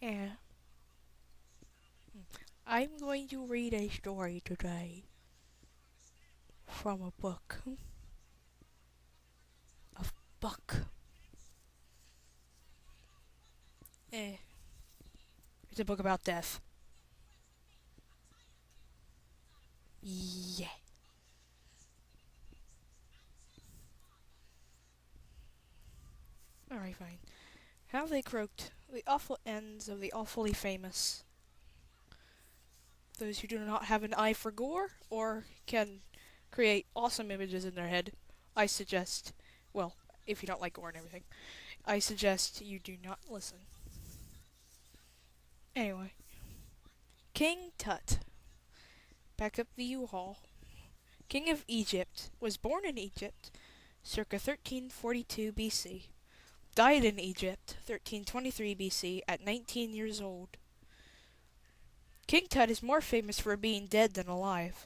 Yeah. I'm going to read a story today from a book. A book. Eh. It's a book about death. Yeah. Alright, fine. How they croaked the awful ends of the awfully famous. Those who do not have an eye for gore or can create awesome images in their head, I suggest, well, if you don't like gore and everything, I suggest you do not listen. Anyway, King Tut. Back up the U-Haul. King of Egypt, was born in Egypt, circa 1342 BC. Died in Egypt, 1323 BC, at 19 years old. King Tut is more famous for being dead than alive.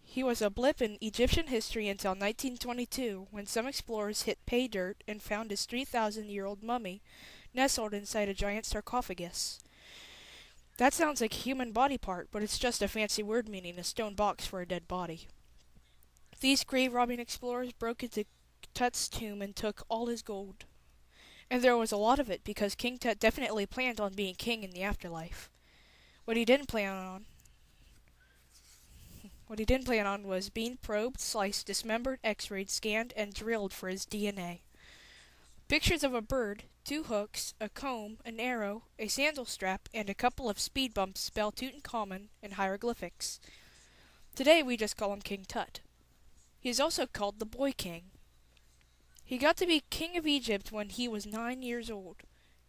He was a blip in Egyptian history until 1922, when some explorers hit pay dirt and found his 3,000-year-old mummy nestled inside a giant sarcophagus. That sounds like a human body part, but it's just a fancy word meaning a stone box for a dead body. These grave-robbing explorers broke into Tut's tomb and took all his gold. And there was a lot of it, because King Tut definitely planned on being king in the afterlife. What he didn't plan on was being probed, sliced, dismembered, x-rayed, scanned, and drilled for his DNA. Pictures of a bird, 2 hooks, a comb, an arrow, a sandal strap, and a couple of speed bumps spell Tutankhamun in hieroglyphics. Today we just call him King Tut. He is also called the Boy King. He got to be king of Egypt when he was 9 years old.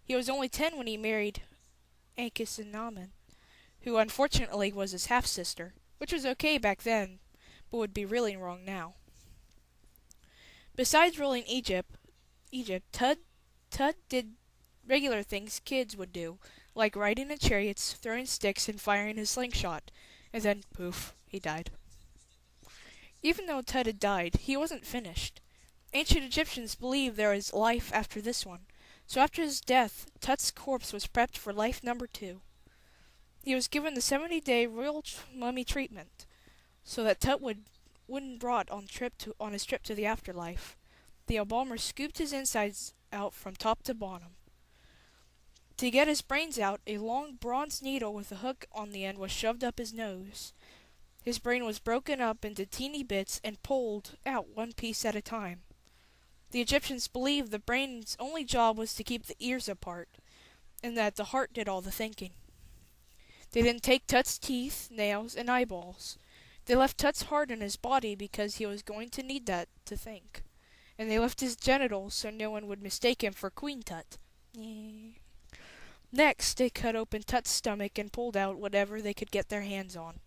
He was only 10 when he married Ankhesenamun, who unfortunately was his half-sister, which was okay back then, but would be really wrong now. Besides ruling Egypt, Tut did regular things kids would do, like riding in chariots, throwing sticks, and firing his slingshot, and then, poof, he died. Even though Tut had died, he wasn't finished. Ancient Egyptians believed there was life after this one, so after his death, Tut's corpse was prepped for life number 2. He was given the 70-day royal mummy treatment, so that Tut wouldn't rot on his trip to the afterlife. The embalmer scooped his insides out from top to bottom. To get his brains out, a long bronze needle with a hook on the end was shoved up his nose. His brain was broken up into teeny bits and pulled out one piece at a time. The Egyptians believed the brain's only job was to keep the ears apart, and that the heart did all the thinking. They didn't take Tut's teeth, nails, and eyeballs. They left Tut's heart in his body because he was going to need that to think. And they left his genitals so no one would mistake him for Queen Tut. Next, they cut open Tut's stomach and pulled out whatever they could get their hands on,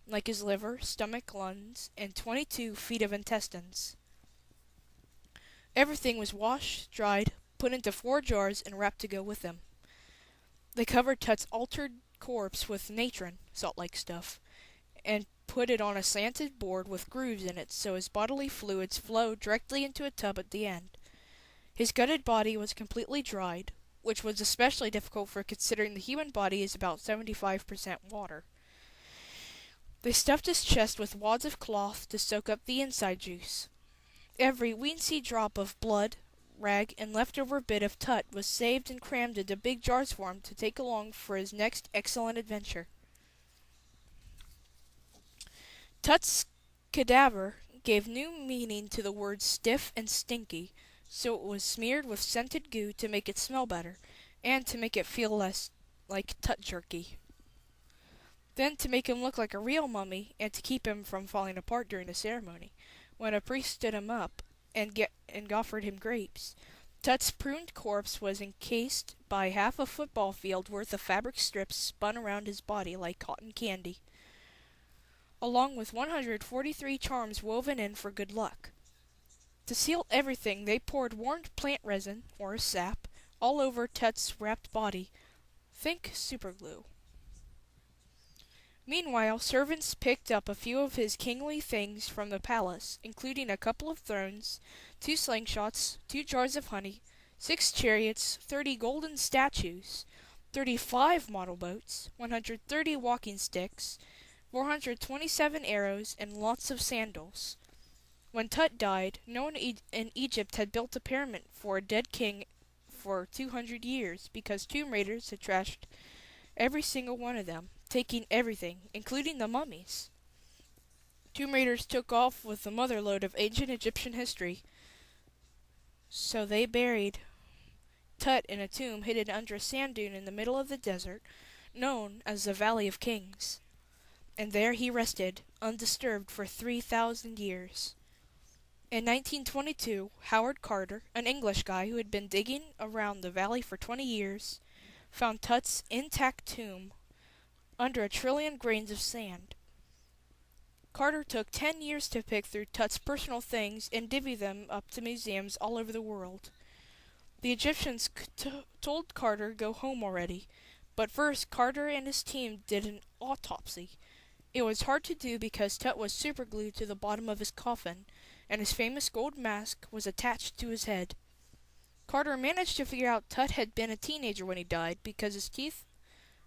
like his liver, stomach, lungs, and 22 feet of intestines. Everything was washed, dried, put into 4 jars, and wrapped to go with them. They covered Tut's altered corpse with natron, salt-like stuff, and put it on a slanted board with grooves in it so his bodily fluids flowed directly into a tub at the end. His gutted body was completely dried, which was especially difficult for considering the human body is about 75% water. They stuffed his chest with wads of cloth to soak up the inside juice. Every weensy drop of blood, rag, and leftover bit of Tut was saved and crammed into big jars for him to take along for his next excellent adventure. Tut's cadaver gave new meaning to the word stiff and stinky, so it was smeared with scented goo to make it smell better, and to make it feel less like Tut jerky. Then, to make him look like a real mummy, and to keep him from falling apart during the ceremony, when a priest stood him up and offered him grapes, Tut's pruned corpse was encased by half a football field worth of fabric strips spun around his body like cotton candy, along with 143 charms woven in for good luck. To seal everything, they poured warmed plant resin, or sap, all over Tut's wrapped body. Think superglue. Meanwhile, servants picked up a few of his kingly things from the palace, including a couple of thrones, 2 slingshots, 2 jars of honey, 6 chariots, 30 golden statues, 35 model boats, 130 walking sticks, 427 arrows, and lots of sandals. When Tut died, no one in Egypt had built a pyramid for a dead king for 200 years because tomb raiders had trashed every single one of them, taking everything, including the mummies. Tomb raiders took off with the motherlode of ancient Egyptian history, so they buried Tut in a tomb hidden under a sand dune in the middle of the desert, known as the Valley of Kings. And there he rested, undisturbed for 3,000 years. In 1922, Howard Carter, an English guy who had been digging around the valley for 20 years, found Tut's intact tomb under a trillion grains of sand. Carter took 10 years to pick through Tut's personal things and divvy them up to museums all over the world. The Egyptians told Carter go home already, but first Carter and his team did an autopsy. It was hard to do because Tut was superglued to the bottom of his coffin, and his famous gold mask was attached to his head. Carter managed to figure out Tut had been a teenager when he died because his teeth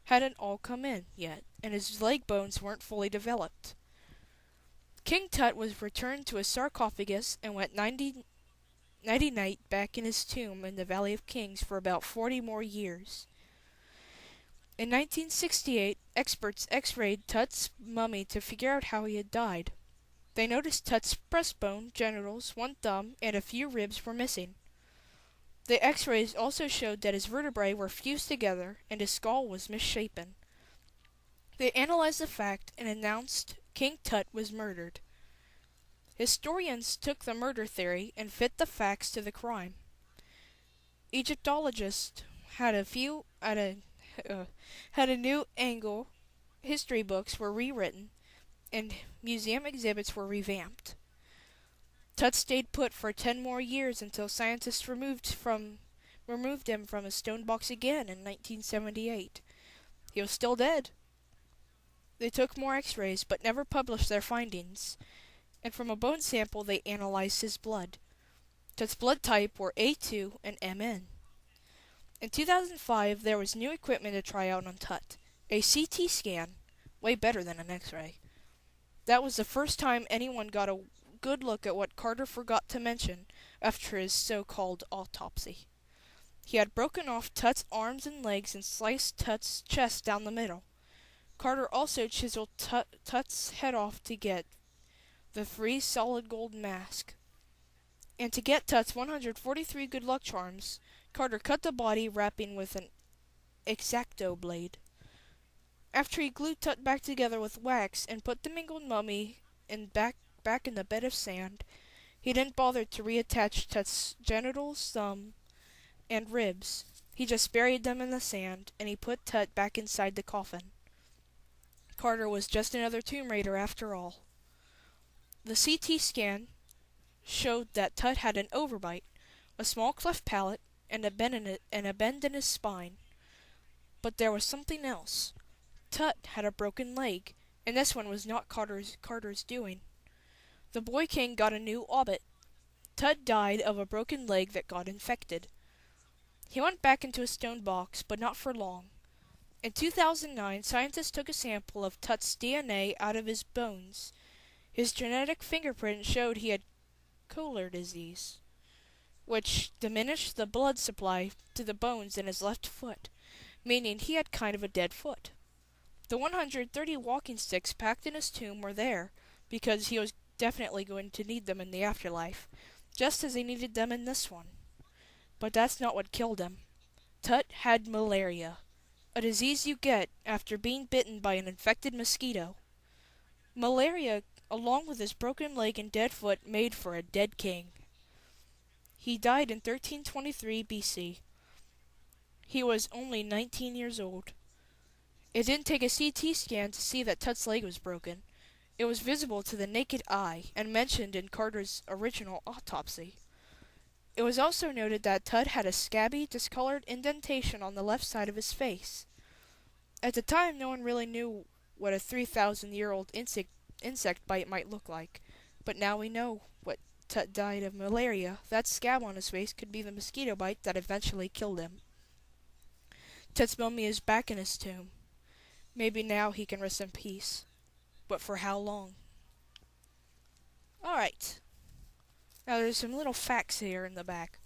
hadn't all come in yet, and his leg bones weren't fully developed. King Tut was returned to his sarcophagus and went nighty-night back in his tomb in the Valley of Kings for about 40 more years. In 1968, experts x-rayed Tut's mummy to figure out how he had died. They noticed Tut's breastbone, genitals, one thumb, and a few ribs were missing. The x-rays also showed that his vertebrae were fused together and his skull was misshapen. They analyzed the fact and announced King Tut was murdered. Historians took the murder theory and fit the facts to the crime. Egyptologists had a new angle, history books were rewritten, and museum exhibits were revamped. Tut stayed put for 10 more years until scientists removed him from a stone box again in 1978. He was still dead. They took more x-rays but never published their findings, and from a bone sample they analyzed his blood. Tut's blood type were A2 and MN. In 2005, there was new equipment to try out on Tut, a CT scan, way better than an x-ray. That was the first time anyone got a good look at what Carter forgot to mention after his so-called autopsy. He had broken off Tut's arms and legs and sliced Tut's chest down the middle. Carter also chiseled Tut's head off to get the free solid gold mask. And to get Tut's 143 good luck charms, Carter cut the body wrapping with an X-Acto blade. After he glued Tut back together with wax and put the mangled mummy back in the bed of sand, he didn't bother to reattach Tut's genitals, thumb, and ribs. He just buried them in the sand, and he put Tut back inside the coffin. Carter was just another tomb raider after all. The CT scan showed that Tut had an overbite, a small cleft palate, and a bend in his spine. But there was something else. Tut had a broken leg, and this one was not Carter's doing. The boy king got a new orbit. Tut died of a broken leg that got infected. He went back into a stone box, but not for long. In 2009, scientists took a sample of Tut's DNA out of his bones. His genetic fingerprint showed he had Kohler disease, which diminished the blood supply to the bones in his left foot, meaning he had kind of a dead foot. The 130 walking sticks packed in his tomb were there because he was definitely going to need them in the afterlife, just as he needed them in this one. But that's not what killed him. Tut had malaria, a disease you get after being bitten by an infected mosquito. Malaria, along with his broken leg and dead foot, made for a dead king. He died in 1323 BC. He was only 19 years old. It didn't take a CT scan to see that Tut's leg was broken. It was visible to the naked eye and mentioned in Carter's original autopsy. It was also noted that Tut had a scabby, discolored indentation on the left side of his face. At the time, no one really knew what a 3,000-year-old insect bite might look like, but now we know what Tut died of malaria. That scab on his face could be the mosquito bite that eventually killed him. Ted's mummy is back in his tomb. Maybe now he can rest in peace. But for how long? Alright. Now there's some little facts here in the back.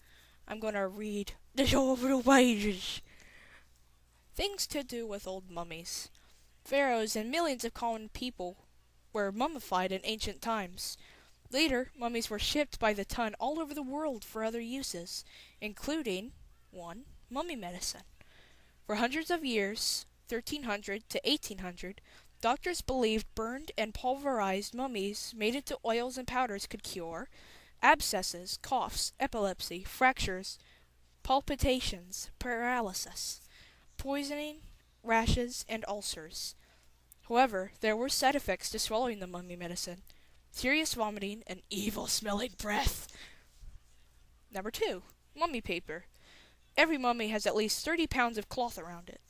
I'm gonna read this over the pages. Things to do with old mummies. Pharaohs and millions of common people were mummified in ancient times. Later, mummies were shipped by the ton all over the world for other uses, including 1. Mummy medicine. For hundreds of years, 1300 to 1800, doctors believed burned and pulverized mummies made into oils and powders could cure abscesses, coughs, epilepsy, fractures, palpitations, paralysis, poisoning, rashes, and ulcers. However, there were side effects to swallowing the mummy medicine: serious vomiting and evil-smelling breath. Number 2. Mummy paper. Every mummy has at least 30 pounds of cloth around it.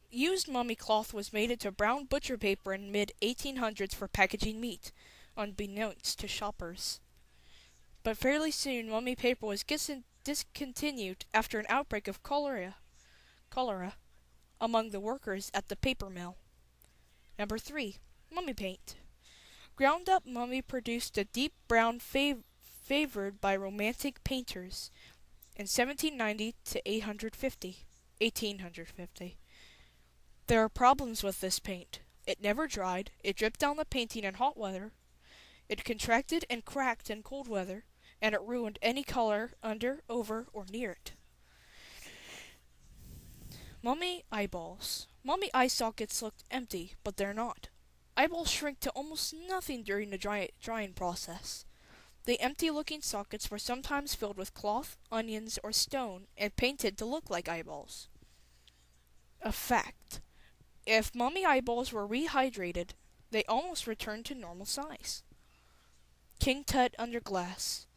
Used mummy cloth was made into brown butcher paper in mid-1800s for packaging meat, unbeknownst to shoppers. But fairly soon, mummy paper was discontinued after an outbreak of cholera among the workers at the paper mill. Number 3. Mummy paint. Ground up mummy produced a deep brown favored by romantic painters in 1790 to 1850. There are problems with this paint. It never dried, it dripped down the painting in hot weather, it contracted and cracked in cold weather, and it ruined any color under, over, or near it. Mummy eyeballs. Mummy eye sockets look empty, but they're not. Eyeballs shrink to almost nothing during the drying process. The empty-looking sockets were sometimes filled with cloth, onions, or stone and painted to look like eyeballs. A fact: if mummy eyeballs were rehydrated, they almost returned to normal size. King Tut under glass.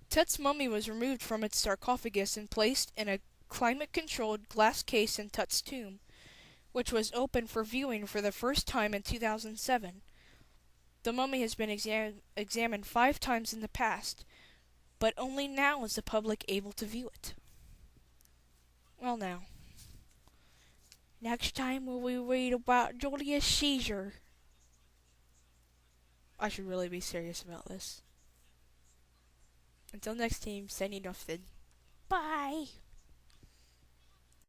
Tut's mummy was removed from its sarcophagus and placed in a climate-controlled glass case in Tut's tomb, which was open for viewing for the first time in 2007. The mummy has been examined 5 times in the past, but only now is the public able to view it. Well now, next time we read about Julius Caesar. I should really be serious about this. Until next time, signing off then. Bye!